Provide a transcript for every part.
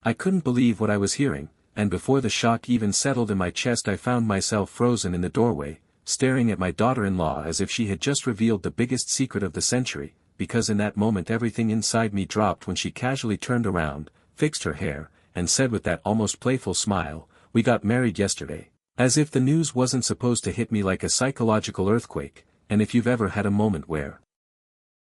I couldn't believe what I was hearing, and before the shock even settled in my chest I found myself frozen in the doorway, staring at my daughter-in-law as if she had just revealed the biggest secret of the century, because in that moment everything inside me dropped when she casually turned around, fixed her hair, and said with that almost playful smile, "We got married yesterday." As if the news wasn't supposed to hit me like a psychological earthquake, and if you've ever had a moment where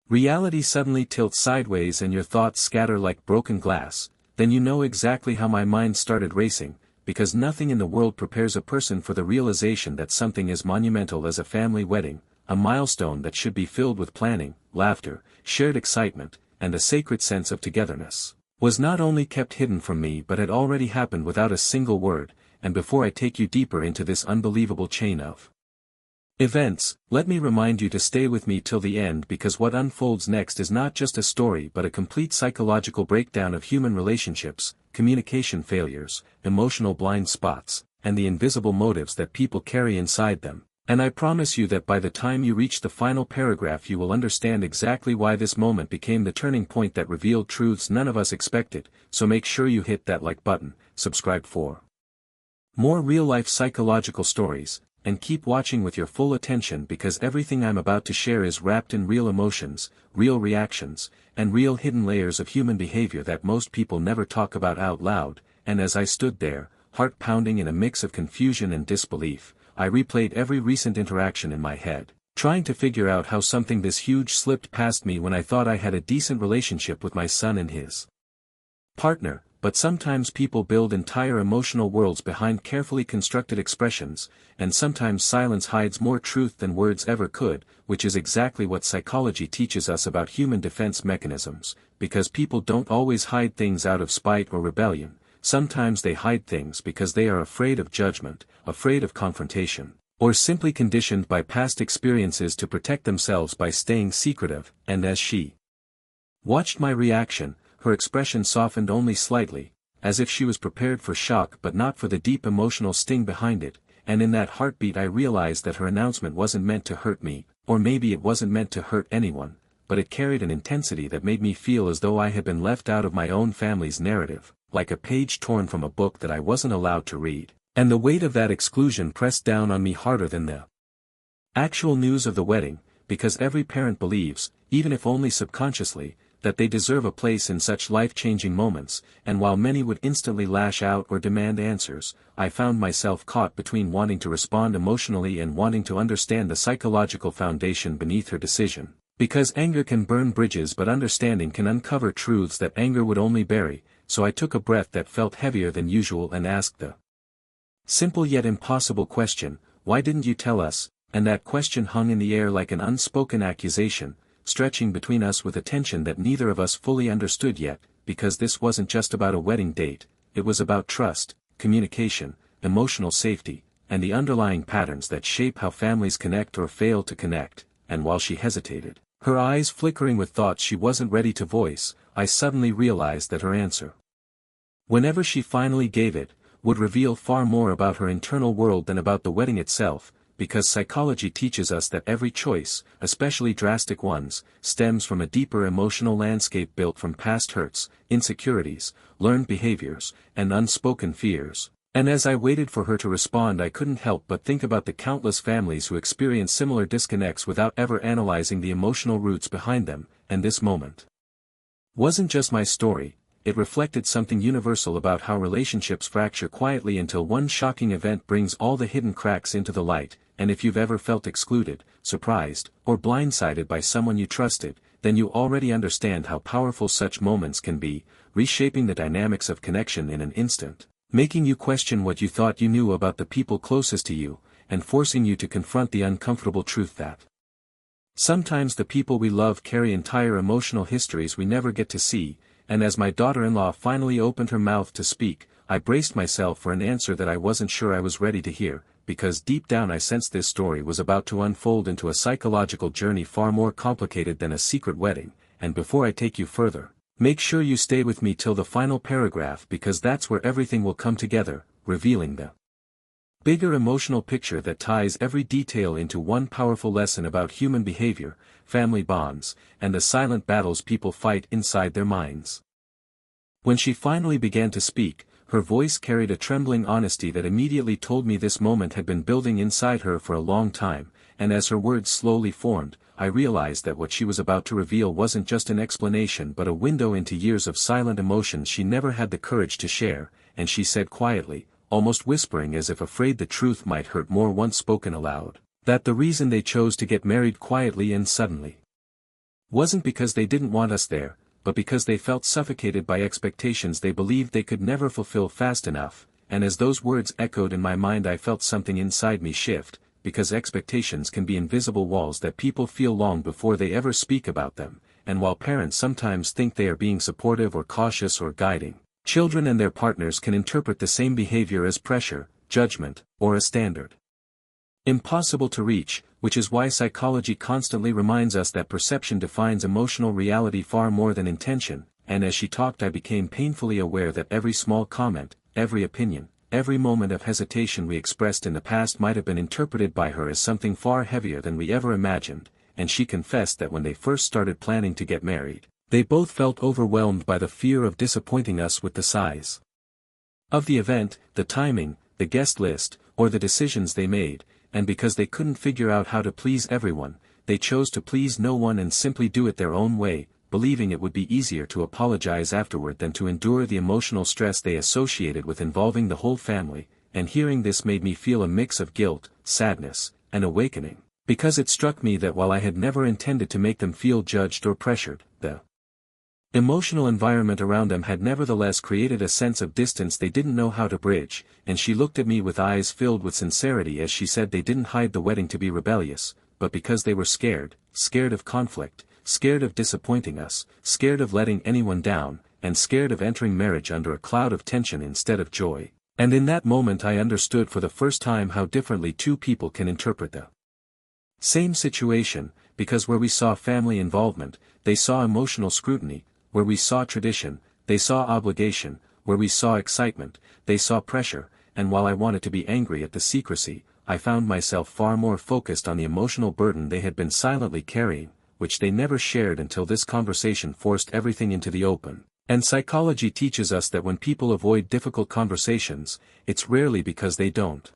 reality suddenly tilts sideways and your thoughts scatter like broken glass, then you know exactly how my mind started racing, because nothing in the world prepares a person for the realization that something as monumental as a family wedding, a milestone that should be filled with planning, laughter, shared excitement, and a sacred sense of togetherness, was not only kept hidden from me but had already happened without a single word. And before I take you deeper into this unbelievable chain of events, let me remind you to stay with me till the end, because what unfolds next is not just a story but a complete psychological breakdown of human relationships, communication failures, emotional blind spots, and the invisible motives that people carry inside them. And I promise you that by the time you reach the final paragraph you will understand exactly why this moment became the turning point that revealed truths none of us expected, so make sure you hit that like button, subscribe for more real-life psychological stories, and keep watching with your full attention, because everything I'm about to share is wrapped in real emotions, real reactions, and real hidden layers of human behavior that most people never talk about out loud. And as I stood there, heart pounding in a mix of confusion and disbelief, I replayed every recent interaction in my head, trying to figure out how something this huge slipped past me when I thought I had a decent relationship with my son and his partner. But sometimes people build entire emotional worlds behind carefully constructed expressions, and sometimes silence hides more truth than words ever could, which is exactly what psychology teaches us about human defense mechanisms, because people don't always hide things out of spite or rebellion, sometimes they hide things because they are afraid of judgment, afraid of confrontation, or simply conditioned by past experiences to protect themselves by staying secretive. And as she watched my reaction, her expression softened only slightly, as if she was prepared for shock but not for the deep emotional sting behind it, and in that heartbeat I realized that her announcement wasn't meant to hurt me, or maybe it wasn't meant to hurt anyone, but it carried an intensity that made me feel as though I had been left out of my own family's narrative, like a page torn from a book that I wasn't allowed to read, and the weight of that exclusion pressed down on me harder than the actual news of the wedding, because every parent believes, even if only subconsciously, that they deserve a place in such life-changing moments, and while many would instantly lash out or demand answers, I found myself caught between wanting to respond emotionally and wanting to understand the psychological foundation beneath her decision. Because anger can burn bridges but understanding can uncover truths that anger would only bury, so I took a breath that felt heavier than usual and asked the simple yet impossible question, "Why didn't you tell us?" And that question hung in the air like an unspoken accusation, stretching between us with a tension that neither of us fully understood yet, because this wasn't just about a wedding date, it was about trust, communication, emotional safety, and the underlying patterns that shape how families connect or fail to connect. And while she hesitated, her eyes flickering with thoughts she wasn't ready to voice, I suddenly realized that her answer, whenever she finally gave it, would reveal far more about her internal world than about the wedding itself, because psychology teaches us that every choice, especially drastic ones, stems from a deeper emotional landscape built from past hurts, insecurities, learned behaviors, and unspoken fears. And as I waited for her to respond, I couldn't help but think about the countless families who experience similar disconnects without ever analyzing the emotional roots behind them, and this moment wasn't just my story. It reflected something universal about how relationships fracture quietly until one shocking event brings all the hidden cracks into the light. And if you've ever felt excluded, surprised, or blindsided by someone you trusted, then you already understand how powerful such moments can be, reshaping the dynamics of connection in an instant, making you question what you thought you knew about the people closest to you, and forcing you to confront the uncomfortable truth that sometimes the people we love carry entire emotional histories we never get to see. And as my daughter-in-law finally opened her mouth to speak, I braced myself for an answer that I wasn't sure I was ready to hear, because deep down I sensed this story was about to unfold into a psychological journey far more complicated than a secret wedding. And before I take you further, make sure you stay with me till the final paragraph, because that's where everything will come together, revealing the bigger emotional picture that ties every detail into one powerful lesson about human behavior, family bonds, and the silent battles people fight inside their minds. When she finally began to speak, her voice carried a trembling honesty that immediately told me this moment had been building inside her for a long time, and as her words slowly formed, I realized that what she was about to reveal wasn't just an explanation but a window into years of silent emotions she never had the courage to share, and she said quietly, almost whispering as if afraid the truth might hurt more once spoken aloud, that the reason they chose to get married quietly and suddenly wasn't because they didn't want us there, but because they felt suffocated by expectations they believed they could never fulfill fast enough, and as those words echoed in my mind I felt something inside me shift, because expectations can be invisible walls that people feel long before they ever speak about them, and while parents sometimes think they are being supportive or cautious or guiding, children and their partners can interpret the same behavior as pressure, judgment, or a standard impossible to reach, which is why psychology constantly reminds us that perception defines emotional reality far more than intention, and as she talked I became painfully aware that every small comment, every opinion, every moment of hesitation we expressed in the past might have been interpreted by her as something far heavier than we ever imagined, and she confessed that when they first started planning to get married, they both felt overwhelmed by the fear of disappointing us with the size of the event, the timing, the guest list, or the decisions they made, and because they couldn't figure out how to please everyone, they chose to please no one and simply do it their own way, believing it would be easier to apologize afterward than to endure the emotional stress they associated with involving the whole family, and hearing this made me feel a mix of guilt, sadness, and awakening, because it struck me that while I had never intended to make them feel judged or pressured, the emotional environment around them had nevertheless created a sense of distance they didn't know how to bridge, and she looked at me with eyes filled with sincerity as she said they didn't hide the wedding to be rebellious, but because they were scared of conflict, scared of disappointing us, scared of letting anyone down, and scared of entering marriage under a cloud of tension instead of joy. And in that moment I understood for the first time how differently two people can interpret the same situation, because where we saw family involvement, they saw emotional scrutiny, where we saw tradition, they saw obligation, where we saw excitement, they saw pressure, and while I wanted to be angry at the secrecy, I found myself far more focused on the emotional burden they had been silently carrying, which they never shared until this conversation forced everything into the open. And psychology teaches us that when people avoid difficult conversations, it's rarely because they don't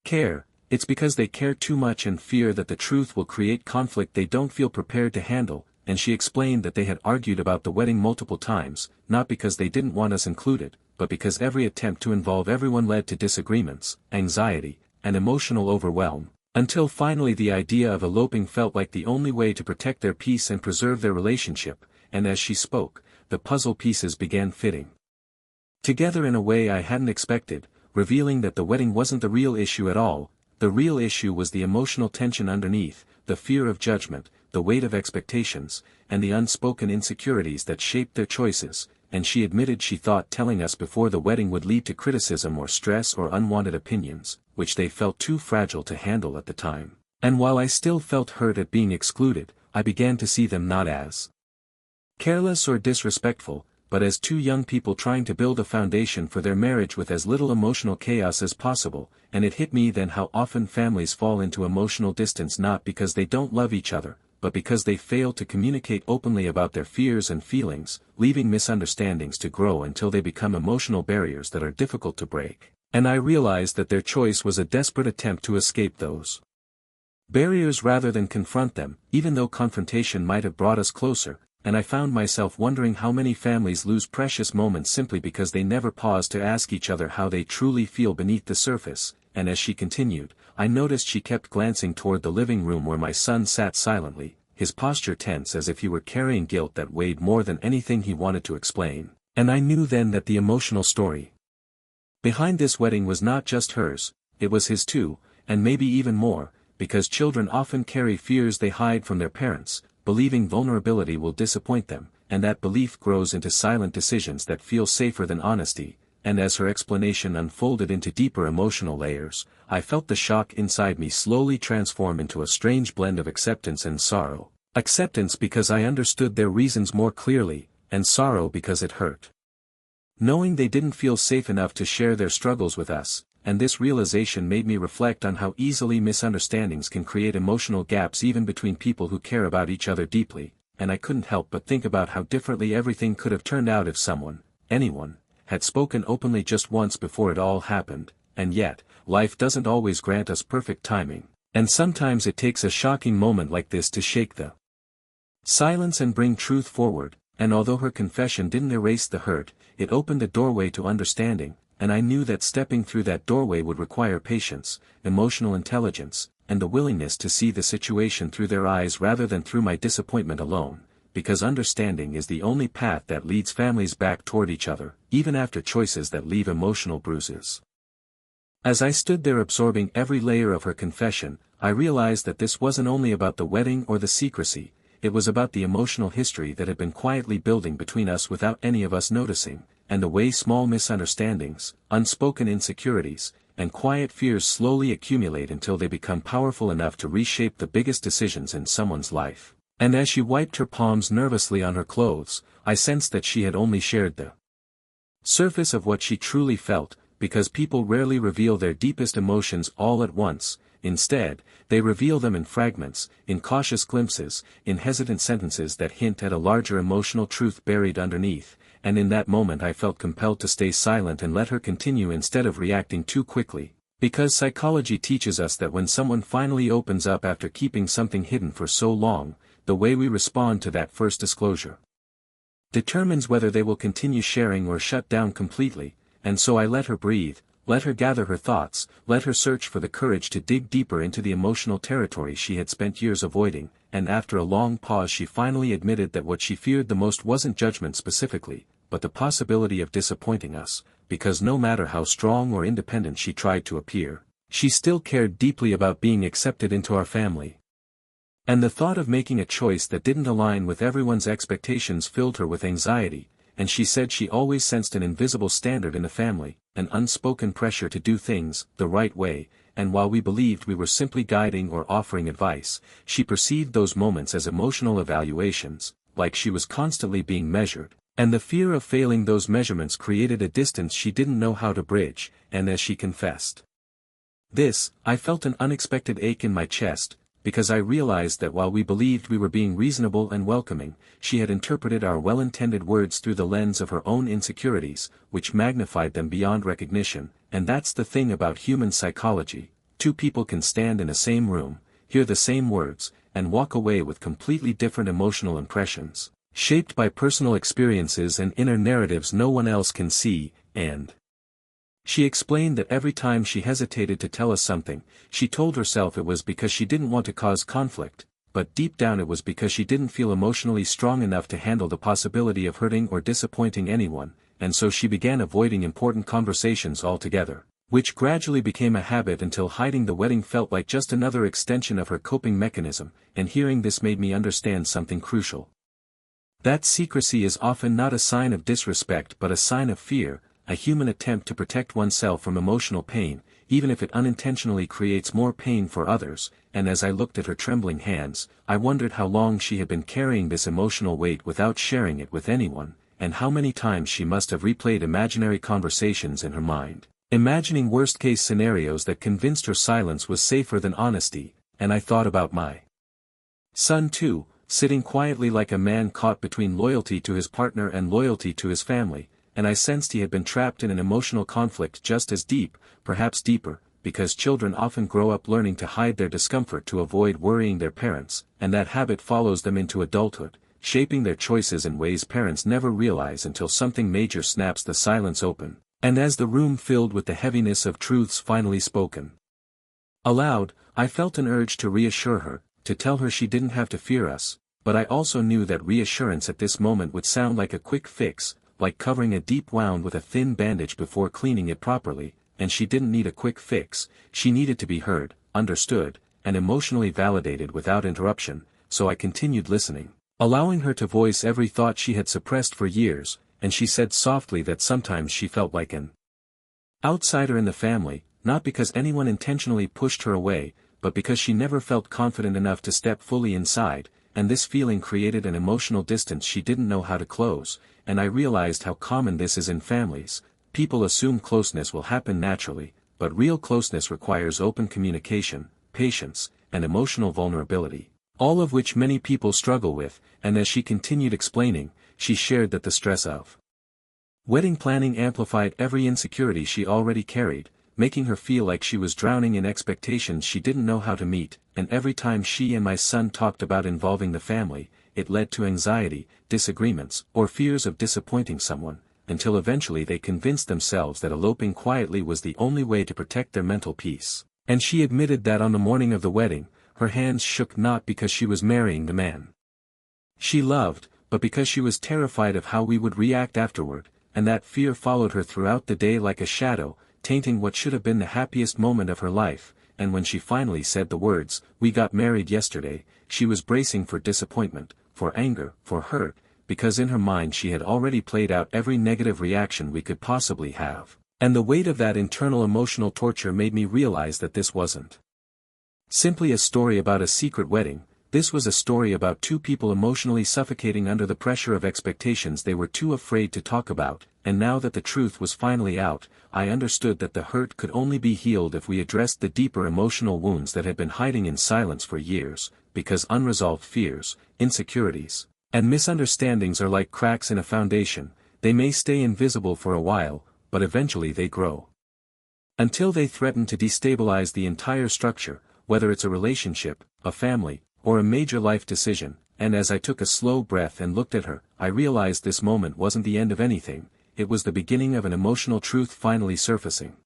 care, it's because they care too much and fear that the truth will create conflict they don't feel prepared to handle. And she explained that they had argued about the wedding multiple times, not because they didn't want us included, but because every attempt to involve everyone led to disagreements, anxiety, and emotional overwhelm, until finally the idea of eloping felt like the only way to protect their peace and preserve their relationship, and as she spoke, the puzzle pieces began fitting together in a way I hadn't expected, revealing that the wedding wasn't the real issue at all. The real issue was the emotional tension underneath, the fear of judgment, the weight of expectations, and the unspoken insecurities that shaped their choices, and she admitted she thought telling us before the wedding would lead to criticism or stress or unwanted opinions, which they felt too fragile to handle at the time. And while I still felt hurt at being excluded, I began to see them not as careless or disrespectful, but as two young people trying to build a foundation for their marriage with as little emotional chaos as possible, and it hit me then how often families fall into emotional distance not because they don't love each other, but because they fail to communicate openly about their fears and feelings, leaving misunderstandings to grow until they become emotional barriers that are difficult to break. And I realized that their choice was a desperate attempt to escape those barriers rather than confront them, even though confrontation might have brought us closer. And I found myself wondering how many families lose precious moments simply because they never pause to ask each other how they truly feel beneath the surface, and as she continued, I noticed she kept glancing toward the living room where my son sat silently, his posture tense as if he were carrying guilt that weighed more than anything he wanted to explain, and I knew then that the emotional story behind this wedding was not just hers, it was his too, and maybe even more, because children often carry fears they hide from their parents, believing vulnerability will disappoint them, and that belief grows into silent decisions that feel safer than honesty, and as her explanation unfolded into deeper emotional layers, I felt the shock inside me slowly transform into a strange blend of acceptance and sorrow. Acceptance because I understood their reasons more clearly, and sorrow because it hurt. Knowing they didn't feel safe enough to share their struggles with us, and this realization made me reflect on how easily misunderstandings can create emotional gaps even between people who care about each other deeply, and I couldn't help but think about how differently everything could have turned out if someone, anyone, had spoken openly just once before it all happened, and yet, life doesn't always grant us perfect timing, and sometimes it takes a shocking moment like this to shake the silence and bring truth forward, and although her confession didn't erase the hurt, it opened a doorway to understanding, and I knew that stepping through that doorway would require patience, emotional intelligence, and the willingness to see the situation through their eyes rather than through my disappointment alone, because understanding is the only path that leads families back toward each other, even after choices that leave emotional bruises. As I stood there absorbing every layer of her confession, I realized that this wasn't only about the wedding or the secrecy, it was about the emotional history that had been quietly building between us without any of us noticing, and the way small misunderstandings, unspoken insecurities, and quiet fears slowly accumulate until they become powerful enough to reshape the biggest decisions in someone's life. And as she wiped her palms nervously on her clothes, I sensed that she had only shared the surface of what she truly felt, because people rarely reveal their deepest emotions all at once. Instead, they reveal them in fragments, in cautious glimpses, in hesitant sentences that hint at a larger emotional truth buried underneath, and in that moment I felt compelled to stay silent and let her continue instead of reacting too quickly, because psychology teaches us that when someone finally opens up after keeping something hidden for so long, the way we respond to that first disclosure determines whether they will continue sharing or shut down completely, and so I let her breathe, let her gather her thoughts, let her search for the courage to dig deeper into the emotional territory she had spent years avoiding, and after a long pause she finally admitted that what she feared the most wasn't judgment specifically, but the possibility of disappointing us, because no matter how strong or independent she tried to appear, she still cared deeply about being accepted into our family. And the thought of making a choice that didn't align with everyone's expectations filled her with anxiety, and she said she always sensed an invisible standard in the family, an unspoken pressure to do things the right way, and while we believed we were simply guiding or offering advice, she perceived those moments as emotional evaluations, like she was constantly being measured, and the fear of failing those measurements created a distance she didn't know how to bridge, and as she confessed this, I felt an unexpected ache in my chest, because I realized that while we believed we were being reasonable and welcoming, she had interpreted our well-intended words through the lens of her own insecurities, which magnified them beyond recognition, and that's the thing about human psychology. Two people can stand in the same room, hear the same words, and walk away with completely different emotional impressions, shaped by personal experiences and inner narratives no one else can see, and she explained that every time she hesitated to tell us something, she told herself it was because she didn't want to cause conflict, but deep down it was because she didn't feel emotionally strong enough to handle the possibility of hurting or disappointing anyone, and so she began avoiding important conversations altogether, which gradually became a habit until hiding the wedding felt like just another extension of her coping mechanism, and hearing this made me understand something crucial. That secrecy is often not a sign of disrespect but a sign of fear, a human attempt to protect oneself from emotional pain, even if it unintentionally creates more pain for others, and as I looked at her trembling hands, I wondered how long she had been carrying this emotional weight without sharing it with anyone, and how many times she must have replayed imaginary conversations in her mind, imagining worst-case scenarios that convinced her silence was safer than honesty, and I thought about my son too, sitting quietly like a man caught between loyalty to his partner and loyalty to his family, and I sensed he had been trapped in an emotional conflict just as deep, perhaps deeper, because children often grow up learning to hide their discomfort to avoid worrying their parents, and that habit follows them into adulthood, shaping their choices in ways parents never realize until something major snaps the silence open, and as the room filled with the heaviness of truths finally spoken aloud, I felt an urge to reassure her, to tell her she didn't have to fear us, but I also knew that reassurance at this moment would sound like a quick fix, like covering a deep wound with a thin bandage before cleaning it properly, and she didn't need a quick fix, she needed to be heard, understood, and emotionally validated without interruption, so I continued listening, allowing her to voice every thought she had suppressed for years, and she said softly that sometimes she felt like an outsider in the family, not because anyone intentionally pushed her away, but because she never felt confident enough to step fully inside, and this feeling created an emotional distance she didn't know how to close, and I realized how common this is in families. People assume closeness will happen naturally, but real closeness requires open communication, patience, and emotional vulnerability, all of which many people struggle with, and as she continued explaining, she shared that the stress of Wedding planning amplified every insecurity she already carried, making her feel like she was drowning in expectations she didn't know how to meet, and every time she and my son talked about involving the family, it led to anxiety, disagreements, or fears of disappointing someone, until eventually they convinced themselves that eloping quietly was the only way to protect their mental peace. And she admitted that on the morning of the wedding, her hands shook not because she was marrying the man she loved, but because she was terrified of how we would react afterward, and that fear followed her throughout the day like a shadow, tainting what should have been the happiest moment of her life. And when she finally said the words, "We got married yesterday," she was bracing for disappointment, for anger, for hurt, because in her mind she had already played out every negative reaction we could possibly have. And the weight of that internal emotional torture made me realize that this wasn't simply a story about a secret wedding. This was a story about two people emotionally suffocating under the pressure of expectations they were too afraid to talk about, and now that the truth was finally out, I understood that the hurt could only be healed if we addressed the deeper emotional wounds that had been hiding in silence for years, because unresolved fears, insecurities, and misunderstandings are like cracks in a foundation. They may stay invisible for a while, but eventually they grow until they threaten to destabilize the entire structure, whether it's a relationship, a family, or a major life decision. And as I took a slow breath and looked at her, I realized this moment wasn't the end of anything, it was the beginning of an emotional truth finally surfacing.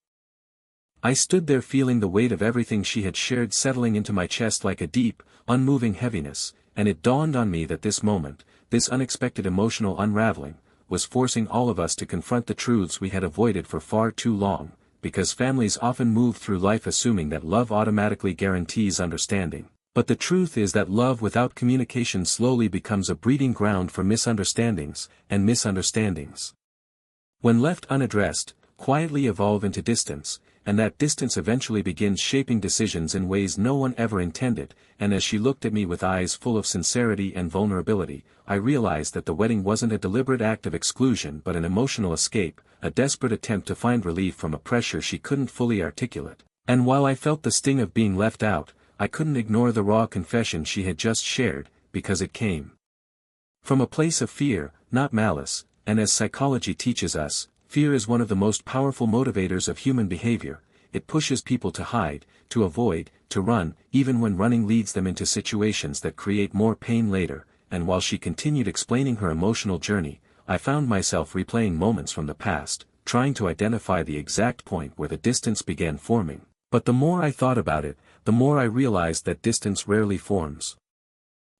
I stood there feeling the weight of everything she had shared settling into my chest like a deep, unmoving heaviness, and it dawned on me that this moment, this unexpected emotional unraveling, was forcing all of us to confront the truths we had avoided for far too long, because families often move through life assuming that love automatically guarantees understanding. But the truth is that love without communication slowly becomes a breeding ground for misunderstandings, and misunderstandings, when left unaddressed, quietly evolve into distance, and that distance eventually begins shaping decisions in ways no one ever intended. And as she looked at me with eyes full of sincerity and vulnerability, I realized that the wedding wasn't a deliberate act of exclusion but an emotional escape, a desperate attempt to find relief from a pressure she couldn't fully articulate. And while I felt the sting of being left out, I couldn't ignore the raw confession she had just shared, because it came from a place of fear, not malice. And as psychology teaches us, fear is one of the most powerful motivators of human behavior. It pushes people to hide, to avoid, to run, even when running leads them into situations that create more pain later. And while she continued explaining her emotional journey, I found myself replaying moments from the past, trying to identify the exact point where the distance began forming. But the more I thought about it, the more I realized that distance rarely forms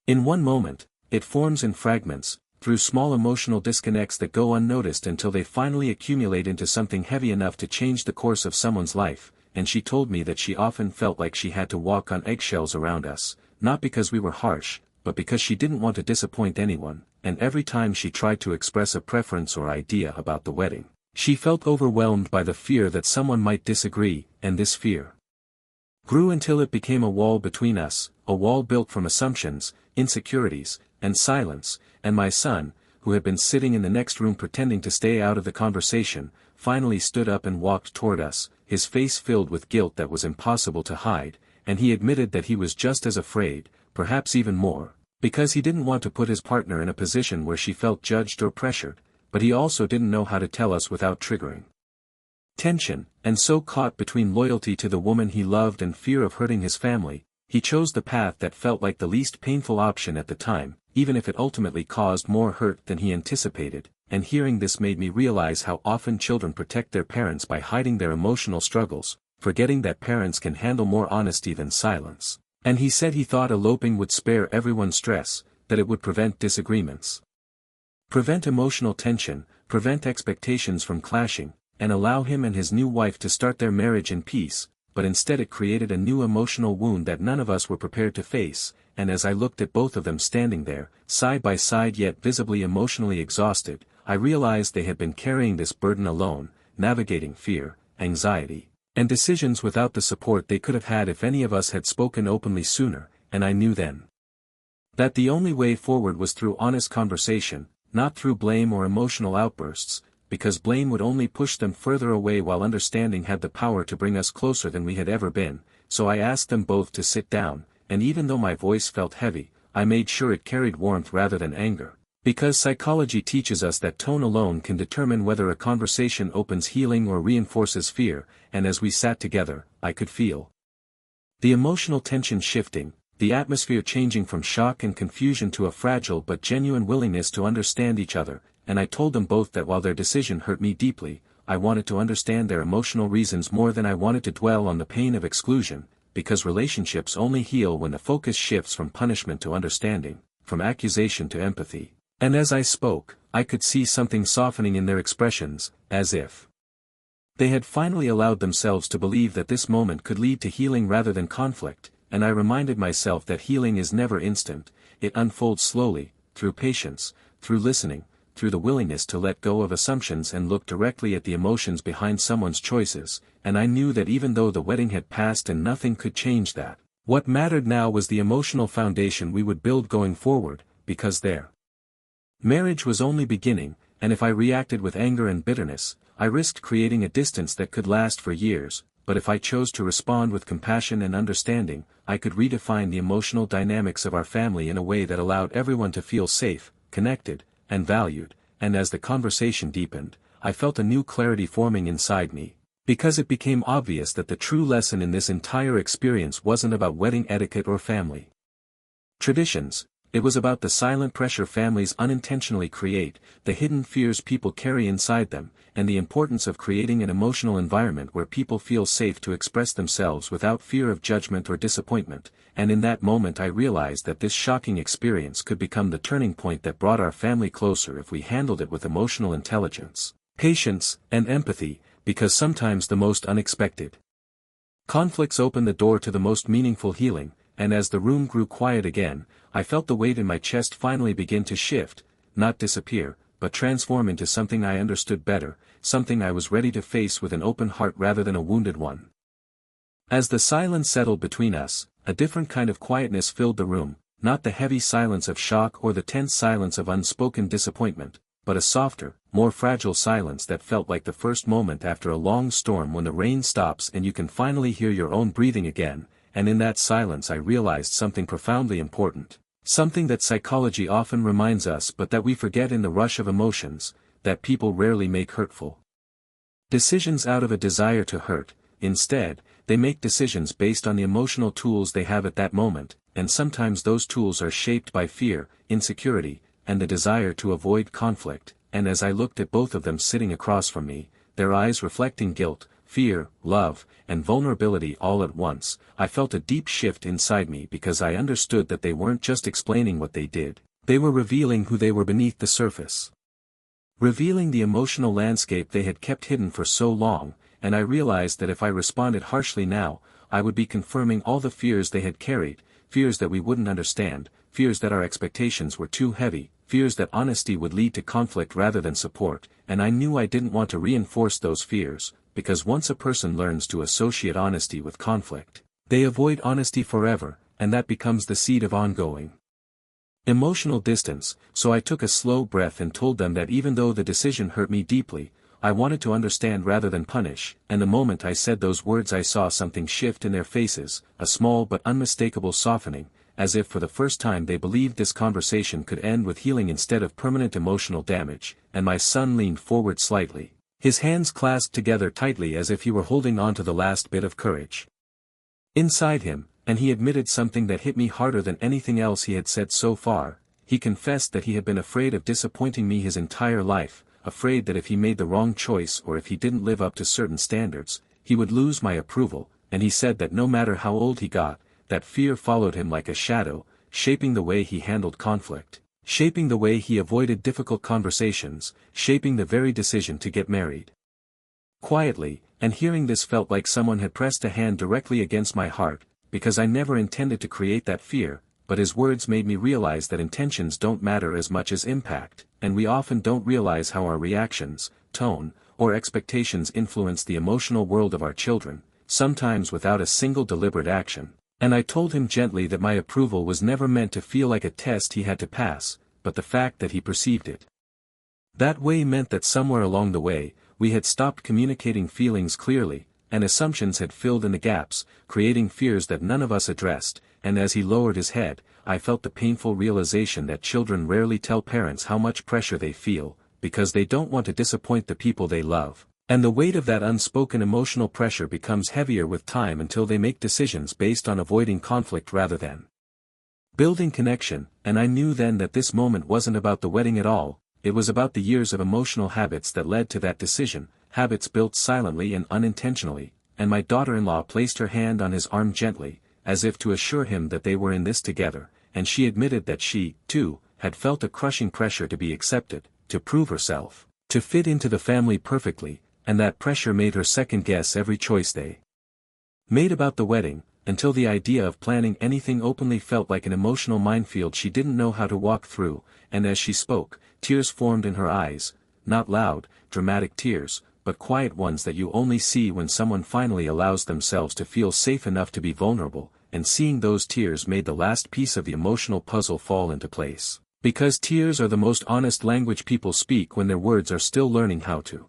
in one moment. It forms in fragments, through small emotional disconnects that go unnoticed until they finally accumulate into something heavy enough to change the course of someone's life. And she told me that she often felt like she had to walk on eggshells around us, not because we were harsh, but because she didn't want to disappoint anyone. And every time she tried to express a preference or idea about the wedding, she felt overwhelmed by the fear that someone might disagree, and this fear grew until it became a wall between us, a wall built from assumptions, insecurities, and silence. And my son, who had been sitting in the next room pretending to stay out of the conversation, finally stood up and walked toward us, his face filled with guilt that was impossible to hide, and he admitted that he was just as afraid, perhaps even more, because he didn't want to put his partner in a position where she felt judged or pressured, but he also didn't know how to tell us without triggering tension. And so, caught between loyalty to the woman he loved and fear of hurting his family, he chose the path that felt like the least painful option at the time, even if it ultimately caused more hurt than he anticipated. And hearing this made me realize how often children protect their parents by hiding their emotional struggles, forgetting that parents can handle more honesty than silence. And he said he thought eloping would spare everyone stress, that it would prevent disagreements, prevent emotional tension, prevent expectations from clashing, and allow him and his new wife to start their marriage in peace. But instead it created a new emotional wound that none of us were prepared to face. And as I looked at both of them standing there, side by side yet visibly emotionally exhausted, I realized they had been carrying this burden alone, navigating fear, anxiety, and decisions without the support they could have had if any of us had spoken openly sooner. And I knew then that the only way forward was through honest conversation, not through blame or emotional outbursts, because blame would only push them further away while understanding had the power to bring us closer than we had ever been. So I asked them both to sit down, and even though my voice felt heavy, I made sure it carried warmth rather than anger. Because psychology teaches us that tone alone can determine whether a conversation opens healing or reinforces fear, and as we sat together, I could feel the emotional tension shifting, the atmosphere changing from shock and confusion to a fragile but genuine willingness to understand each other, and I told them both that while their decision hurt me deeply, I wanted to understand their emotional reasons more than I wanted to dwell on the pain of exclusion, because relationships only heal when the focus shifts from punishment to understanding, from accusation to empathy. And as I spoke, I could see something softening in their expressions, as if they had finally allowed themselves to believe that this moment could lead to healing rather than conflict, and I reminded myself that healing is never instant, it unfolds slowly, through patience, through listening, through the willingness to let go of assumptions and look directly at the emotions behind someone's choices, and I knew that even though the wedding had passed and nothing could change that, what mattered now was the emotional foundation we would build going forward, because their marriage was only beginning, and if I reacted with anger and bitterness, I risked creating a distance that could last for years, but if I chose to respond with compassion and understanding, I could redefine the emotional dynamics of our family in a way that allowed everyone to feel safe, connected, and valued, and as the conversation deepened, I felt a new clarity forming inside me, because it became obvious that the true lesson in this entire experience wasn't about wedding etiquette or family traditions. It was about the silent pressure families unintentionally create, the hidden fears people carry inside them, and the importance of creating an emotional environment where people feel safe to express themselves without fear of judgment or disappointment, and in that moment I realized that this shocking experience could become the turning point that brought our family closer if we handled it with emotional intelligence, patience, and empathy, because sometimes the most unexpected conflicts open the door to the most meaningful healing, and as the room grew quiet again, I felt the weight in my chest finally begin to shift, not disappear, but transform into something I understood better, something I was ready to face with an open heart rather than a wounded one. As the silence settled between us, a different kind of quietness filled the room, not the heavy silence of shock or the tense silence of unspoken disappointment, but a softer, more fragile silence that felt like the first moment after a long storm when the rain stops and you can finally hear your own breathing again, and in that silence I realized something profoundly important. Something that psychology often reminds us but that we forget in the rush of emotions, that people rarely make hurtful decisions out of a desire to hurt. Instead, they make decisions based on the emotional tools they have at that moment, and sometimes those tools are shaped by fear, insecurity, and the desire to avoid conflict, and as I looked at both of them sitting across from me, their eyes reflecting guilt, fear, love, and vulnerability all at once, I felt a deep shift inside me because I understood that they weren't just explaining what they did, they were revealing who they were beneath the surface. Revealing the emotional landscape they had kept hidden for so long, and I realized that if I responded harshly now, I would be confirming all the fears they had carried, fears that we wouldn't understand, fears that our expectations were too heavy, fears that honesty would lead to conflict rather than support, and I knew I didn't want to reinforce those fears, because once a person learns to associate honesty with conflict, they avoid honesty forever, and that becomes the seed of ongoing emotional distance. So I took a slow breath and told them that even though the decision hurt me deeply, I wanted to understand rather than punish, and the moment I said those words I saw something shift in their faces, a small but unmistakable softening, as if for the first time they believed this conversation could end with healing instead of permanent emotional damage, and my son leaned forward slightly, his hands clasped together tightly as if he were holding on to the last bit of courage inside him, and he admitted something that hit me harder than anything else he had said so far. He confessed that he had been afraid of disappointing me his entire life, afraid that if he made the wrong choice or if he didn't live up to certain standards, he would lose my approval, and he said that no matter how old he got, that fear followed him like a shadow, shaping the way he handled conflict, shaping the way he avoided difficult conversations, shaping the very decision to get married. Quietly, and hearing this felt like someone had pressed a hand directly against my heart, because I never intended to create that fear, but his words made me realize that intentions don't matter as much as impact, and we often don't realize how our reactions, tone, or expectations influence the emotional world of our children, sometimes without a single deliberate action. And I told him gently that my approval was never meant to feel like a test he had to pass, but the fact that he perceived it that way meant that somewhere along the way, we had stopped communicating feelings clearly, and assumptions had filled in the gaps, creating fears that none of us addressed, and as he lowered his head, I felt the painful realization that children rarely tell parents how much pressure they feel, because they don't want to disappoint the people they love. And the weight of that unspoken emotional pressure becomes heavier with time until they make decisions based on avoiding conflict rather than building connection. And I knew then that this moment wasn't about the wedding at all, it was about the years of emotional habits that led to that decision, habits built silently and unintentionally. And my daughter-in-law placed her hand on his arm gently, as if to assure him that they were in this together, and she admitted that she, too, had felt a crushing pressure to be accepted, to prove herself, to fit into the family perfectly, and that pressure made her second-guess every choice they made about the wedding, until the idea of planning anything openly felt like an emotional minefield she didn't know how to walk through. And as she spoke, tears formed in her eyes, not loud, dramatic tears, but quiet ones that you only see when someone finally allows themselves to feel safe enough to be vulnerable, and seeing those tears made the last piece of the emotional puzzle fall into place. Because tears are the most honest language people speak when their words are still learning how to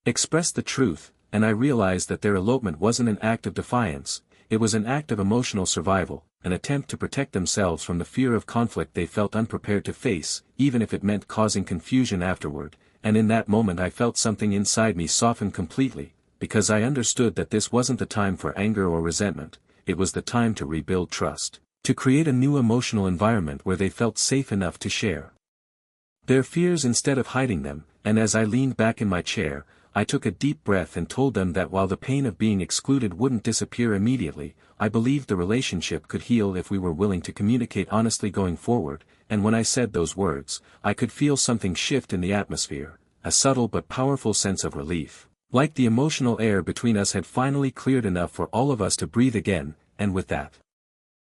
express the truth, and I realized that their elopement wasn't an act of defiance, it was an act of emotional survival, an attempt to protect themselves from the fear of conflict they felt unprepared to face, even if it meant causing confusion afterward. And in that moment I felt something inside me soften completely, because I understood that this wasn't the time for anger or resentment, it was the time to rebuild trust, to create a new emotional environment where they felt safe enough to share their fears instead of hiding them. And as I leaned back in my chair, I took a deep breath and told them that while the pain of being excluded wouldn't disappear immediately, I believed the relationship could heal if we were willing to communicate honestly going forward. And when I said those words, I could feel something shift in the atmosphere, a subtle but powerful sense of relief. Like the emotional air between us had finally cleared enough for all of us to breathe again, and with that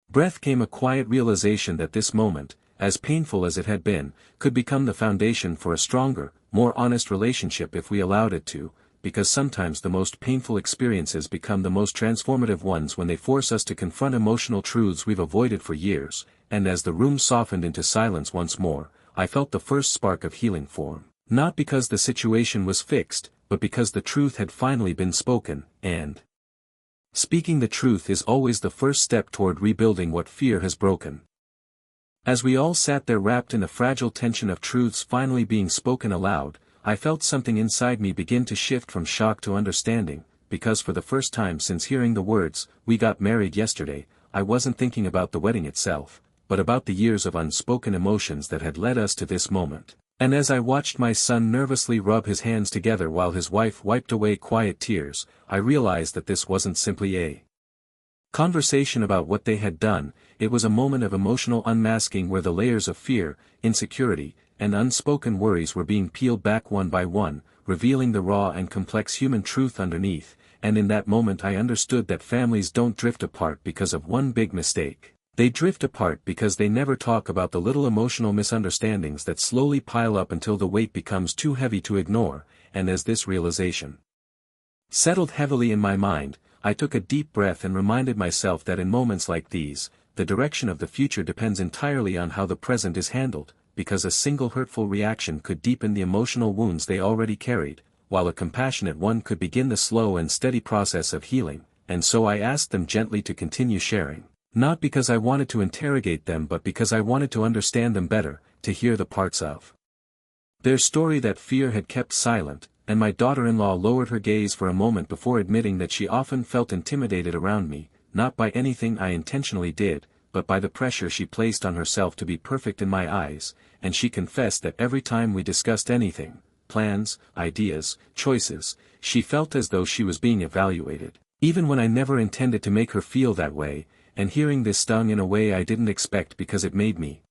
breath came a quiet realization that this moment, as painful as it had been, could become the foundation for a stronger, more honest relationship if we allowed it to, because sometimes the most painful experiences become the most transformative ones when they force us to confront emotional truths we've avoided for years. And as the room softened into silence once more, I felt the first spark of healing form, not because the situation was fixed, but because the truth had finally been spoken, and speaking the truth is always the first step toward rebuilding what fear has broken. As we all sat there wrapped in the fragile tension of truths finally being spoken aloud, I felt something inside me begin to shift from shock to understanding, because for the first time since hearing the words, "We got married yesterday," I wasn't thinking about the wedding itself, but about the years of unspoken emotions that had led us to this moment. And as I watched my son nervously rub his hands together while his wife wiped away quiet tears, I realized that this wasn't simply a conversation about what they had done, it was a moment of emotional unmasking where the layers of fear, insecurity, and unspoken worries were being peeled back one by one, revealing the raw and complex human truth underneath. And in that moment I understood that families don't drift apart because of one big mistake. They drift apart because they never talk about the little emotional misunderstandings that slowly pile up until the weight becomes too heavy to ignore. And as this realization settled heavily in my mind, I took a deep breath and reminded myself that in moments like these, the direction of the future depends entirely on how the present is handled, because a single hurtful reaction could deepen the emotional wounds they already carried, while a compassionate one could begin the slow and steady process of healing. And so I asked them gently to continue sharing. Not because I wanted to interrogate them but because I wanted to understand them better, to hear the parts of their story that fear had kept silent. And my daughter-in-law lowered her gaze for a moment before admitting that she often felt intimidated around me, not by anything I intentionally did, but by the pressure she placed on herself to be perfect in my eyes. And she confessed that every time we discussed anything, plans, ideas, choices, she felt as though she was being evaluated, even when I never intended to make her feel that way. And hearing this stung in a way I didn't expect because it made me